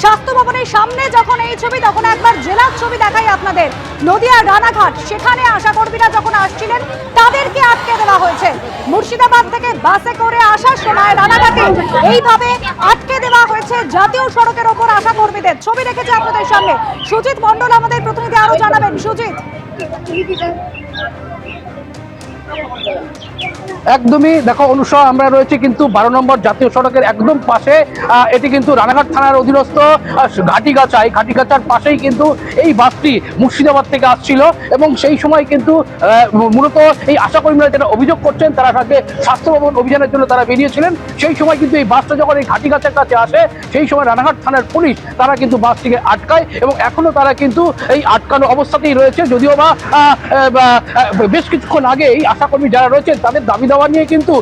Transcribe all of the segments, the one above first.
স্বাস্থ্য ভবনের সামনে যখন এই ছবি, তখন একবার জেলার ছবি দেখাই আপনাদের। নদিয়া রানাঘাট, সেখানে আশাকর্মীরা যখন আসছিলেন তাদেরকে আটকে দেওয়া হয়েছে। মুর্শিদাবাদ থেকে বাসে করে আসার সময় রানাঘাটে এইভাবে আটকে দেওয়া হয়েছে জাতীয় সড়কের ওপর আশাকর্মীদের। ছবি রেখেছে আপনাদের সামনে সুজিত মণ্ডল, আমাদের প্রতিনিধি, আরো জানাবেন সুজিত। একদমই দেখো অনুষা, আমরা রয়েছে কিন্তু 12 নম্বর জাতীয় সড়কের একদম পাশে। এটি কিন্তু রানাঘাট থানার অধীনস্থ ঘাটিগাছা। এই ঘাটিগাছার পাশেই কিন্তু এই বাসটি মুর্শিদাবাদ থেকে আসছিল এবং সেই সময় কিন্তু মূলত এই আশাকর্মীরা যেটা অভিযোগ করছেন, তারা তাকে স্বাস্থ্য ভবন অভিযানের জন্য তারা বেরিয়েছিলেন। সেই সময় কিন্তু এই বাসটা যখন এই ঘাটিগাছার কাছে আসে, সেই সময় রানাঘাট থানার পুলিশ তারা কিন্তু বাসটিকে আটকায় এবং এখনো তারা কিন্তু এই আটকানো অবস্থাতেই রয়েছে। যদিও বা বেশ কিছুক্ষণ আগে এই আশাকর্মী যারা রয়েছেন তাদের দাবি দেওয়া নিয়ে কিন্তু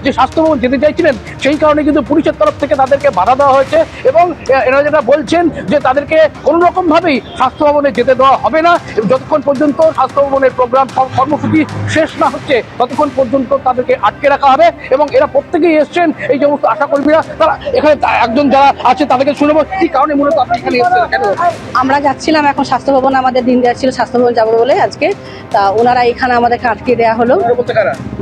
যে স্বাস্থ্য ভবন যেতে চাইছিলেন, সেই কারণে কিন্তু পুলিশের তরফ থেকে তাদেরকে বাধা দেওয়া হয়েছে এবং এরা যেটা বলছেন যে তাদেরকে কোনো রকম ভাবেই স্বাস্থ্য ভবনে যেতে দেওয়া হবে না। যতক্ষণ পর্যন্ত স্বাস্থ্য ভবনের প্রোগ্রাম কর্মসূচি শেষ না হচ্ছে, ততক্ষণ পর্যন্ত তাদেরকে আটকে রাখা হবে। এবং এরা প্রত্যেকেই এসছেন, এই সমস্ত আশাকর্মীরা। তারা এখানে একজন যারা আছে তাদেরকে শুনবো কি কারণে মূলত আপনি এখানে এসেছেন, কেন? আমরা যাচ্ছিলাম এখন স্বাস্থ্য ভবন, আমাদের দিন দেওয়া ছিল স্বাস্থ্য ভবন যাবো বলে আজকে। তা ওনারা এখানে আমাদেরকে আটকে দেওয়া হলো,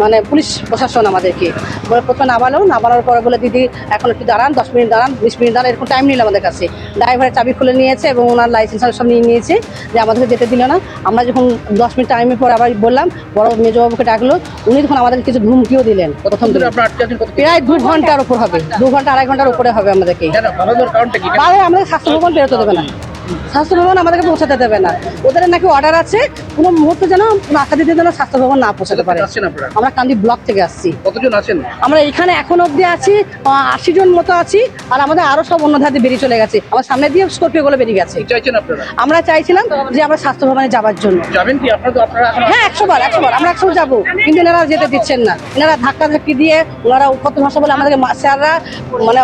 মানে পুলিশ প্রশাসন আমাদেরকে বলে প্রথমে নামানোর পরে বলে দিদি এখন একটু দাঁড়ান, 10 মিনিট দাঁড়ান, 20 মিনিট দাঁড়ান, এরকম টাইম নিল আমাদের কাছে। ড্রাইভারের চাবি খুলে নিয়েছে এবং ওনার লাইসেন্স সব নিয়ে নিয়েছে, যে আমাদেরকে যেতে দিল না। আমরা যখন 10 মিনিট টাইমের পর আবার বললাম, বড় মেজবাবুকে ডাকলো, উনি তখন আমাদের কিছু ধুমকিও দিলেন। প্রথম দিন প্রায় 2 ঘন্টার উপর হবে, 2 ঘন্টা 2.5 ঘন্টার উপরে হবে আমাদেরকে। আমাদের স্বাস্থ্য ভবন বেরোতে দেবে না, স্বাস্থ্য ভবন আমাদেরকে পৌঁছাতে দেবে না। ওদের নাকি অর্ডার আছে কোনো মুহূর্তে যেন আশা দিতে যেন স্বাস্থ্য ভবন না পৌঁছাতে পারে। আমরা কান্দি ব্লক থেকে আসছি। কতজন আছেন? আমরা এখানে এখন অব্দি আছি 80 জন মতো আছি, আর আমাদের আরো সব অন্য ধারে বেরিয়ে চলে গেছে। আমার সামনে দিয়ে স্কর্পিও গুলো বেরিয়ে গেছে। আমরা চাইছিলাম যে আমরা স্বাস্থ্য ভবনে যাওয়ার জন্য। যাবেন কি আপনারা? হ্যাঁ, 100 বার আমরা 100 যাবো, কিন্তু এনারা যেতে দিচ্ছেন না। এনারা ধাক্কা ধাক্কি দিয়ে, ওনারা কত ভাষা বলে আমাদেরকে স্যাররা, মানে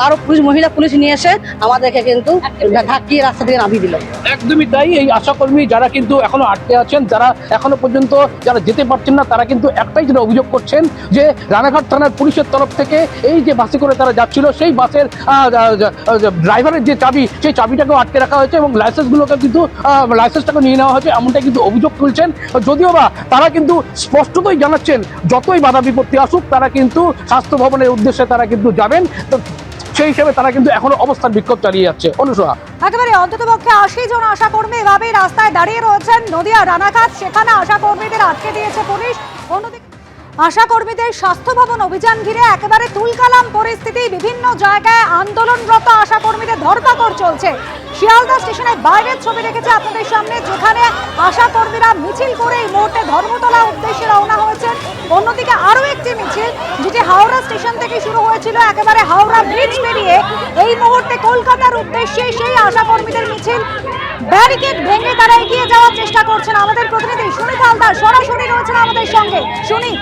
আরো মহিলা পুলিশ নিয়ে এসে আমাদেরকে কিন্তু ধাক্কিয়ে রাস্তা থেকে নামিয়ে দিল। একদমই তাই। এই আশাকর্মী যারা কিন্তু এখনো আটকে আছেন, যারা এখনো পর্যন্ত যারা যেতে পারছেন না, তারা কিন্তু একটাই যেটা অভিযোগ করছেন যে রানাঘাট থানার পুলিশের তরফ থেকে এই যে বাসে করে তারা যাচ্ছিল, সেই বাসের ড্রাইভারের যে চাবি, সেই চাবিটাকেও আটকে রাখা হয়েছে এবং লাইসেন্সগুলোকে কিন্তু লাইসেন্সটাকে নিয়ে নেওয়া হয়েছে, এমনটাই কিন্তু অভিযোগ তুলছেন। যদিও বা তারা কিন্তু স্পষ্টতই জানাচ্ছেন যতই বাধা বিপত্তি আসুক, তারা কিন্তু স্বাস্থ্য ভবনের উদ্দেশ্যে তারা কিন্তু যাবেন। তো সেই হিসেবে তারা কিন্তু এখনো অবস্থান বিক্ষোভ চালিয়ে যাচ্ছে। অনুসয়া, একেবারে অন্ততপক্ষে 80 জন আশাকর্মী এভাবেই রাস্তায় দাঁড়িয়ে রয়েছেন নদিয়া রানাঘাট, সেখানে আশাকর্মীদের আটকে দিয়েছে পুলিশ। অন্যদিকে আশাকর্মীদের স্বাস্থ্য ভবন অভিযান ঘিরে একেবারে তুলকালাম পরিস্থিতি। বিভিন্ন জায়গায় আন্দোলনরত আশাকর্মীদের ধরপাকড় চলছে। শিয়ালদা স্টেশনের বাইরের ছবি রেখেছে আপনাদের সামনে, যেখানে আশাকর্মীরা মিছিল করে এই মুহূর্তে ধর্মতলা উদ্দেশ্যে রওনা হয়েছেন। অন্যদিকে আরও একটি মিছিল, যেটি হাওড়া স্টেশন থেকে শুরু হয়েছিল, একেবারে হাওড়া ব্রিজ পেরিয়ে এই মুহূর্তে কলকাতার উদ্দেশ্যে সেই আশাকর্মীদের মিছিল। ব্যারিকেড ভেঙে তারা এগিয়ে যাওয়ার চেষ্টা করছেন। আমাদের প্রতিনিধি সুনীত হালদার সরাসরি রয়েছেন আমাদের সঙ্গে। সুনীত,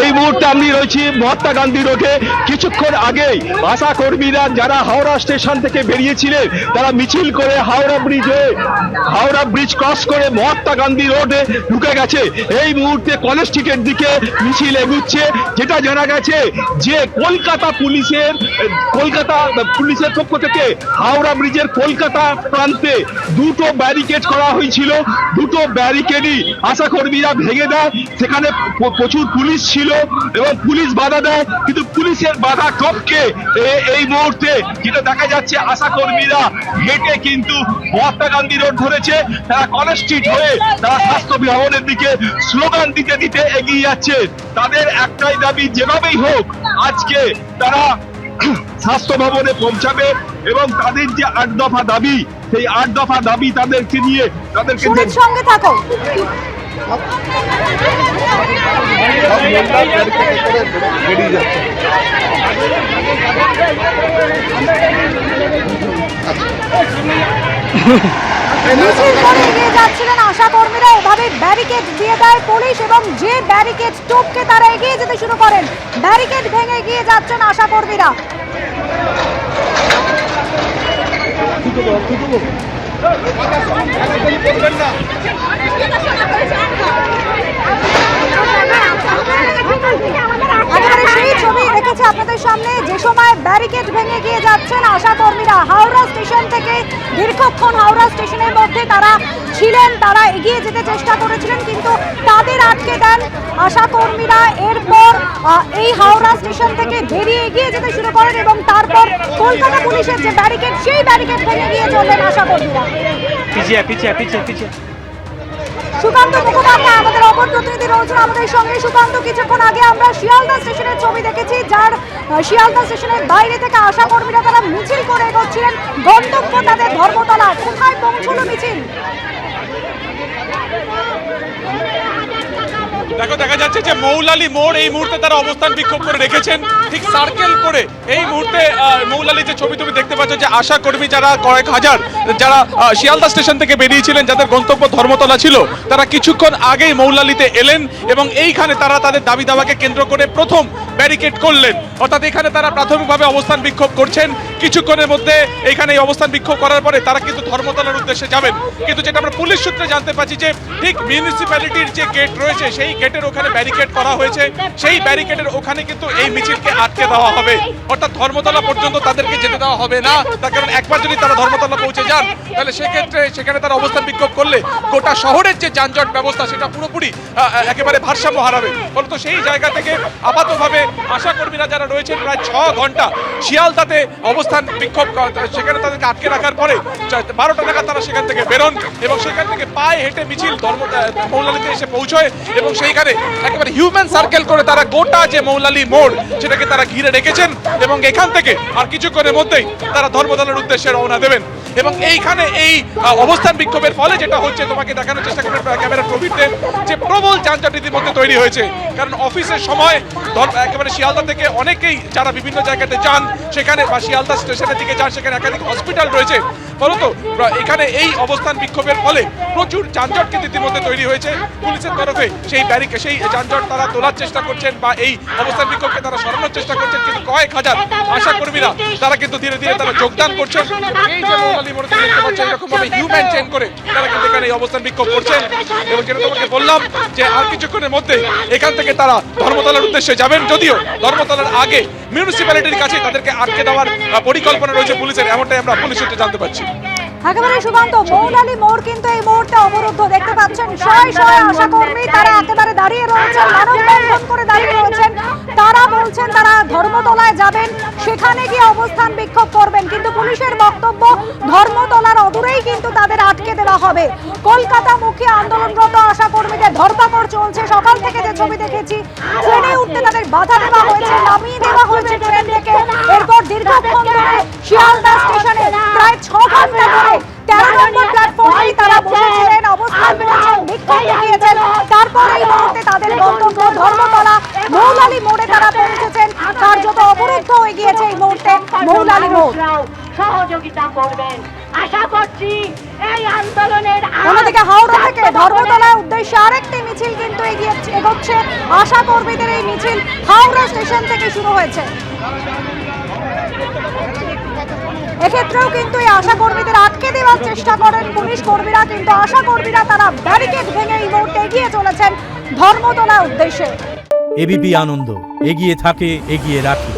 এই মুহূর্তে আমি রয়েছি মহাত্মা গান্ধী রোডে। কিছুক্ষণ আগেই আশা কর্মীরা যারা হাওড়া স্টেশন থেকে বেরিয়েছিলেন, তারা মিছিল করে হাওড়া ব্রিজ ক্রস করে মহাত্মা গান্ধী রোডে ঢুকে গেছে। এই মুহূর্তে কলেজ স্ট্রিটের দিকে মিছিল এগুচ্ছে। যেটা জানা গেছে যে কলকাতা পুলিশের পক্ষ থেকে হাওড়া ব্রিজের কলকাতা প্রান্তে 2টো ব্যারিকেড করা হয়েছিল। 2টো ব্যারিকেডই আশা কর্মীরা ভেঙে দেয়। সেখানে প্রচুর পুলিশ ছিল এবং পুলিশ বাধা দেয়, কিন্তু পুলিশের বাধা টপকে এই মুহূর্তে যেটা দেখা যাচ্ছে, আশা কর্মীরা হেঁটে কিন্তু মহাত্মা গান্ধী রোড ধরেছে। তারা কলেজ স্ট্রিট হয়ে তারা স্বাস্থ্য ভবনের দিকে স্লোগান দিতে দিতে এগিয়ে যাচ্ছে। তাদের একটাই দাবি, যেভাবেই হোক আজকে তারা স্বাস্থ্য ভবনে পৌঁছাবে এবং তাদের যে 8 দফা দাবি, সেই 8 দফা দাবি তাদেরকে নিয়ে তাদেরকে সঙ্গে থাকো। এগিয়ে যাচ্ছিলেন আশাকর্মীরা, এভাবে ব্যারিকেড দিয়ে দেয় পুলিশ এবং যে ব্যারিকেড টপকে তারা এগিয়ে যেতে শুরু করেন। ব্যারিকেড ভেঙে এগিয়ে যাচ্ছেন আশাকর্মীরা। একেবারে সেই ছবি রেখেছে আপনাদের সামনে, যে সময় ব্যারিকেড ভেঙে গিয়ে যাচ্ছেন আশা কর্মীরা। হাওড়া স্টেশন থেকে দীর্ঘক্ষণ হাওড়া স্টেশনের মধ্যে তারা ছিলেন, তারা এগিয়ে যেতে চেষ্টা করেছিলেন, কিন্তু তাদের আটকে দেন আশা কর্মীরা। এরপর এই হাওড়া স্টেশন থেকে বেরিয়ে এগিয়ে যেতে শুরু করেন এবং তারপর কলকাতা পুলিশের যে ব্যারিকেড, সেই ব্যারিকেড ভেঙে গিয়ে চললেন আশা কর্মীরা। সুকান্ত মুখোপাধ্যায় আমাদের অপর প্রতিনিধি রয়েছেন আমাদের সঙ্গে। সুকান্ত, কিছুক্ষণ আগে আমরা শিয়ালদা স্টেশনের ছবি দেখেছি, যার শিয়ালদা স্টেশনের বাইরে থেকে আশা কর্মীরা তারা মিছিল করে এগোচ্ছিলেন, গন্তব্য তাদের ধর্মতলা। কোথায় পৌঁছলো মিছিল? দেখা যাচ্ছে যে মৌলালি মোড় এই মুহূর্তে তারা অবস্থান বিক্ষোভ করে রেখেছেন, ঠিক সার্কেল করে। এই মুহূর্তে মৌলালি যে ছবি তুমি দেখতে পাচ্ছ, যে আশা কর্মী যারা কয়েক হাজার, যারা শিয়ালদা স্টেশন থেকে বেরিয়েছিলেন, যাদের গন্তব্য ধর্মতলা ছিল, তারা কিছুক্ষণ আগেই মৌলালিতে এলেন এবং এইখানে তারা তাদের দাবি দাওয়াকে কেন্দ্র করে প্রথম ব্যারিকেড করলেন। অর্থাৎ এখানে তারা প্রাথমিকভাবে অবস্থান বিক্ষোভ করছেন। কিছুক্ষণের মধ্যে এখানে এই অবস্থান বিক্ষোভ করার পরে তারা কিন্তু ধর্মতলার উদ্দেশ্যে যাবেন। কিন্তু যেটা আমরা পুলিশ সূত্রে জানতে পারছি, যে ঠিক মিউনিসিপ্যালিটির যে গেট রয়েছে, সেই গেটের ওখানে ব্যারিকেড করা হয়েছে। সেই ব্যারিকেডের ওখানে কিন্তু এই মিছিলকে আটকে দেওয়া হবে, অর্থাৎ ধর্মতলা পর্যন্ত তাদেরকে যেতে দেওয়া হবে না। তার কারণ একবার যদি তারা ধর্মতলা পৌঁছে যান, তাহলে সেক্ষেত্রে সেখানে তারা অবস্থান বিক্ষোভ করলে গোটা শহরের যে যানজট ব্যবস্থা, সেটা পুরোপুরি একেবারে ভারসাম্য হারাবে। ফলত সেই জায়গা থেকে আপাতভাবে আশা কর্মীরা যারা রয়েছেন প্রায় 6 ঘন্টা শিয়ালদাতে অবস্থান বিক্ষোভ, সেখানে তাদেরকে আটকে রাখার পরে 12টা নাগাদ তারা সেখান থেকে বেরোন এবং সেখান থেকে পায়ে হেঁটে মিছিল মৌলালিতে এসে পৌঁছয় এবং সেইখানে একেবারে হিউম্যান সার্কেল করে তারা গোটা যে মৌলালি মোড়, সেটাকে তারা ঘিরে রেখেছেন এবং এখান থেকে আর কিছুক্ষণের মধ্যেই তারা ধর্মতলার উদ্দেশ্যে রওনা দেবেন। এবং এইখানে এই অবস্থান বিক্ষোভের ফলে যেটা হচ্ছে, তোমাকে দেখানোর চেষ্টা করবে ক্যামেরার প্রবীরদের, যে প্রবল যানজট ইতিমধ্যে তৈরি হয়েছে। কারণ অফিসের সময় একেবারে শিয়ালদা থেকে অনেকেই যারা বিভিন্ন জায়গাতে যান, সেখানে বা শিয়ালদা স্টেশনের দিকে যান, সেখানে একাধিক হসপিটাল রয়েছে। ফলত এখানে এই অবস্থান বিক্ষোভের ফলে প্রচুর যানজট কিন্তু ইতিমধ্যে তৈরি হয়েছে। পুলিশের তরফে সেই সেই যানজট তারা তোলার চেষ্টা করছেন বা এই অবস্থান বিক্ষোভকে তারা সরানোর চেষ্টা করছেন, কিন্তু কয়েক হাজার আশা কর্মীরা তারা কিন্তু ধীরে ধীরে তারা যোগদান করছেন। এই যে মৌলালি মোড়ে দেখতে পাচ্ছেন, এরকম ভাবে হিউম্যান চেইন করে তারা কিন্তু এখানে এই অবস্থান বিক্ষোভ করছেন। এবং যেটা তোমাকে বললাম, যে আর কিছুক্ষণের মধ্যে এখান থেকে তারা ধর্মতলার উদ্দেশ্যে যাবেন, যদিও ধর্মতলার আগে মিউনিসিপ্যালিটির কাছে তাদেরকে আটকে দেওয়ার পরিকল্পনা রয়েছে পুলিশের, এমনটাই আমরা পুলিশ সূত্রে জানতে পারছি। একেবারে সুকান্ত, মৌলালি মোড় কিন্তু এই মুহূর্তে অবরুদ্ধ। দেখতে পাচ্ছেন শয়ে শয়ে আশা কর্মী তারা একেবারে দাঁড়িয়ে রয়েছেন, মানববন্ধন করে দাঁড়িয়ে রয়েছেন। তারা বলছেন তারা ধর্মতলায় যাবেন, সেখানে গিয়ে অবস্থান বিক্ষোভ করবেন, কিন্তু পুলিশের বক্তব্য ধর্মতলার অদূরেই কিন্তু তাদের আটকে দেওয়া হবে। কলকাতামুখী আন্দোলনরত আশা কর্মীদের ধরপাকড় চলছে। সকাল থেকে যে ছবি দেখেছি, ট্রেনে উঠতে তাদের বাধা দেওয়া হয়েছে, নামিয়ে দেওয়া হয়েছে ট্রেন থেকে। এরপর দীর্ঘক্ষণ ধরে শিয়ালদা স্টেশনে প্রায় 6 ঘন্টা ধরে 13 নম্বর প্ল্যাটফর্মে তারা বসেছিলেন, অবস্থান করেছেন, বিক্ষোভ দেখিয়েছেন। তারপর এই মুহূর্তে তাদের গন্তব্য ধর্মতলা মৌলালি মোড়ে তারা পৌঁছেছেন। কার্যত অবরুদ্ধ হয়ে গিয়েছে এই মুহূর্তে মৌলালি মোড়। সহযোগিতা করবেন আশা করছি এই আন্দোলনের। অন্যদিকে হাওড়া থেকে ধর্মতলার উদ্দেশ্যে আরেকটি মিছিল কিন্তু এগোচ্ছে। আশা কর্মীদের এই মিছিল হাওড়া স্টেশন থেকে শুরু হয়েছে। এক্ষেত্রেও কিন্তু এই আশা কর্মীদের আটকে দেওয়ার চেষ্টা করেন পুলিশ কর্মীরা, কিন্তু আশা কর্মীরা তারা ব্যারিকেড ভেঙে এই মুহূর্তে এগিয়ে চলেছেন ধর্মতলার উদ্দেশ্যে। এবিপি আনন্দ, এগিয়ে থাকে, এগিয়ে রাখে।